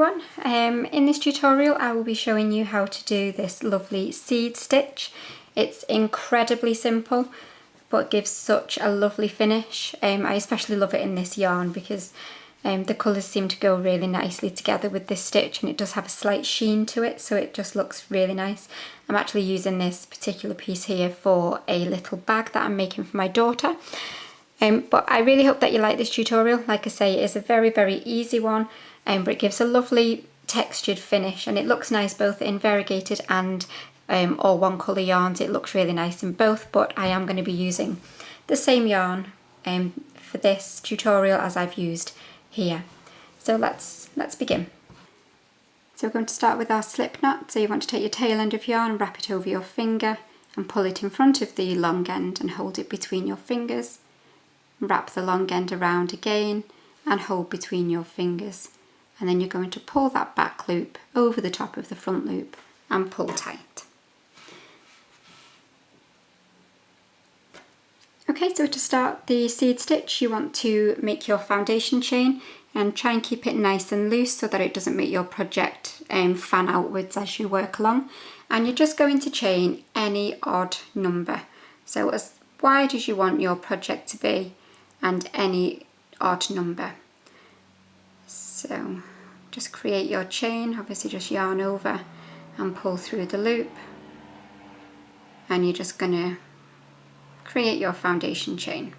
everyone. In this tutorial I will be showing you how to do this lovely seed stitch. It's incredibly simple but gives such a lovely finish. I especially love it in this yarn because the colours seem to go really nicely together with this stitch, and it does have a slight sheen to it, so it just looks really nice. I'm actually using this particular piece here for a little bag that I'm making for my daughter. But I really hope that you like this tutorial. Like I say, it is a very easy one, but it gives a lovely textured finish, and it looks nice both in variegated and all one colour yarns. It looks really nice in both, but I am going to be using the same yarn for this tutorial as I've used here. So let's begin. So we're going to start with our slip knot. So you want to take your tail end of yarn, wrap it over your finger and pull it in front of the long end and hold it between your fingers. Wrap the long end around again and hold between your fingers, and then you're going to pull that back loop over the top of the front loop and pull tight. Okay, so to start the seed stitch you want to make your foundation chain and try and keep it nice and loose so that it doesn't make your project fan outwards as you work along, and you're just going to chain any odd number, so as wide as you want your project to be and any odd number. So just create your chain, obviously just yarn over and pull through the loop, and you're just going to create your foundation chain.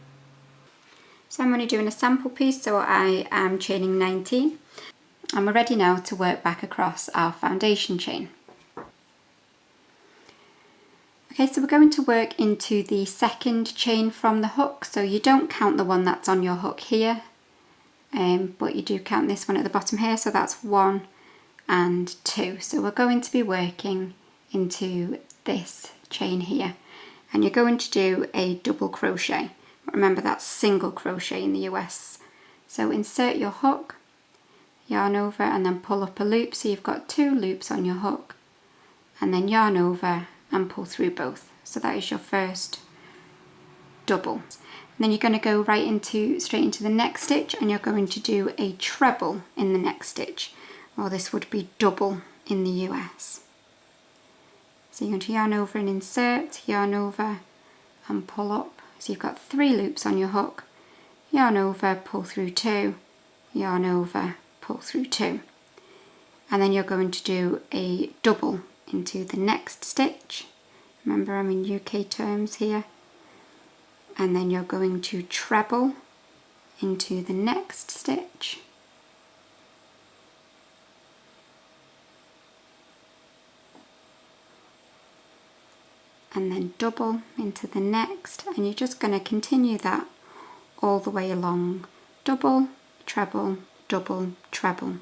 So I'm only doing a sample piece, so I am chaining 19, and we're ready now to work back across our foundation chain. Okay, so we're going to work into the second chain from the hook, so you don't count the one that's on your hook here, but you do count this one at the bottom here, so that's 1 and 2. So we're going to be working into this chain here, and you're going to do a double crochet. Remember, that's single crochet in the US. So insert your hook, yarn over and then pull up a loop, so you've got 2 loops on your hook, and then yarn over and pull through both. So that is your first double. And then you're going to go straight into the next stitch, and you're going to do a treble in the next stitch, or this would be double in the US. So you're going to yarn over and insert, yarn over and pull up. So you've got 3 loops on your hook, yarn over, pull through 2, yarn over, pull through 2. And then you're going to do a double into the next stitch. Remember, I'm in UK terms here. And then you're going to treble into the next stitch. And then double into the next, and you're just going to continue that all the way along. Double, treble, double, treble.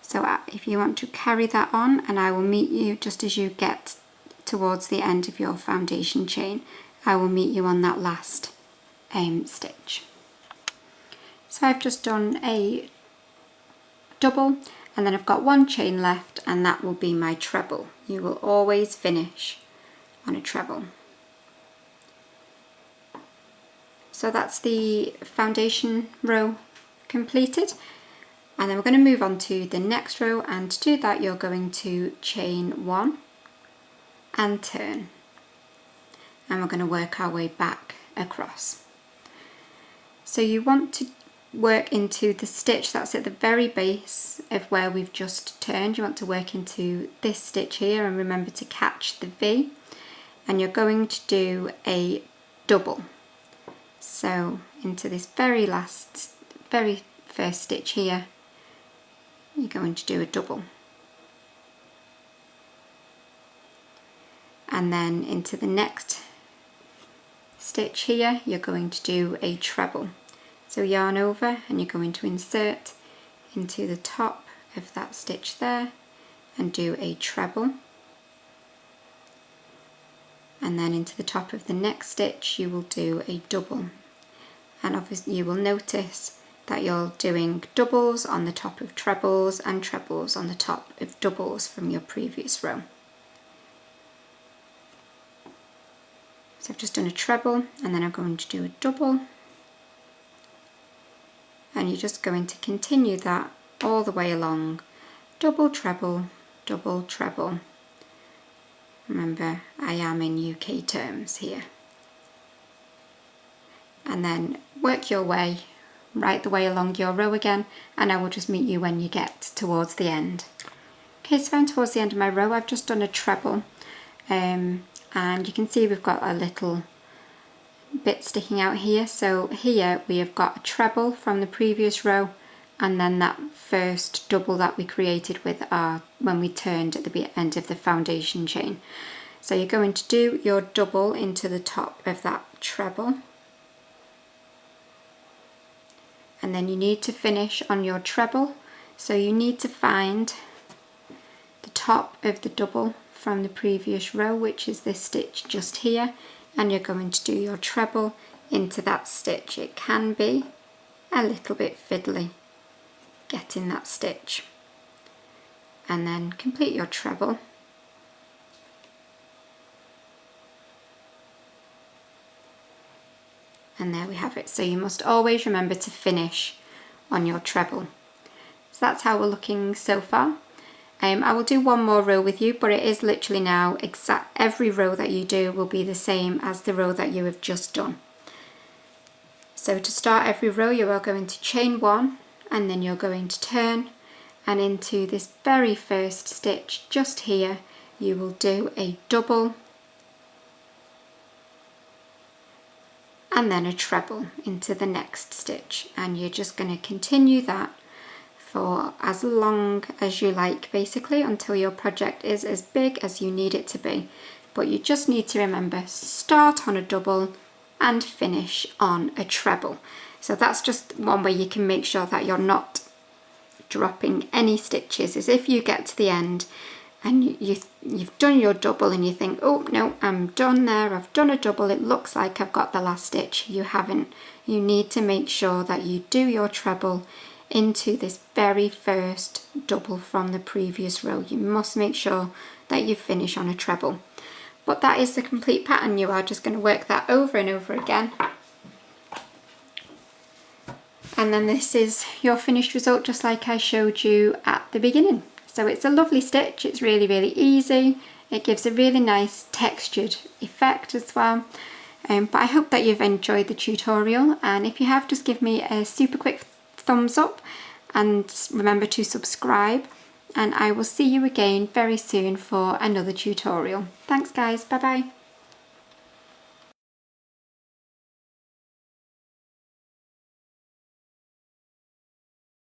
So if you want to carry that on, and I will meet you just as you get towards the end of your foundation chain, I will meet you on that last stitch. So I've just done a double, and then I've got 1 chain left, and that will be my treble. You will always finish on a treble. So that's the foundation row completed. And then we're going to move on to the next row, and to do that you're going to chain 1 and turn, and we're going to work our way back across. So you want to work into the stitch that's at the very base of where we've just turned. You want to work into this stitch here, and remember to catch the V, and you're going to do a double. So into this very first stitch here, you're going to do a double, and then into the next stitch here you're going to do a treble. So yarn over, and you're going to insert into the top of that stitch there and do a treble, and then into the top of the next stitch you will do a double. And obviously you will notice that you're doing doubles on the top of trebles and trebles on the top of doubles from your previous row. So I've just done a treble, and then I'm going to do a double, and you're just going to continue that all the way along. Double, treble, double, treble. Remember, I am in UK terms here. And then work your way right the way along your row again, and I will just meet you when you get towards the end. Okay, so I'm towards the end of my row. I've just done a treble, and you can see we've got a little bit sticking out here. So here we have got a treble from the previous row, and then that first double that we created with our when we turned at the end of the foundation chain. So you're going to do your double into the top of that treble, and then you need to finish on your treble. So you need to find the top of the double from the previous row, which is this stitch just here, and you're going to do your treble into that stitch. It can be a little bit fiddly getting that stitch, and then complete your treble. And there we have it. So you must always remember to finish on your treble. So that's how we're looking so far. I will do one more row with you, but it is literally now every row that you do will be the same as the row that you have just done. So to start every row, you are going to chain one, and then you're going to turn, and into this very first stitch just here you will do a double and then a treble into the next stitch, and you're just going to continue that for as long as you like, basically until your project is as big as you need it to be. But you just need to remember, start on a double and finish on a treble. So that's just one way you can make sure that you're not dropping any stitches, is if you get to the end and you've done your double and you think, oh no, I'm done there, I've done a double, it looks like I've got the last stitch. You haven't. You need to make sure that you do your treble into this very first double from the previous row. You must make sure that you finish on a treble. But that is the complete pattern. You are just going to work that over and over again. And then this is your finished result, just like I showed you at the beginning. So it's a lovely stitch, it's really, really easy. It gives a really nice textured effect as well. But I hope that you've enjoyed the tutorial, and if you have, just give me a super quick thumbs up and remember to subscribe, and I will see you again very soon for another tutorial. Thanks guys, bye bye.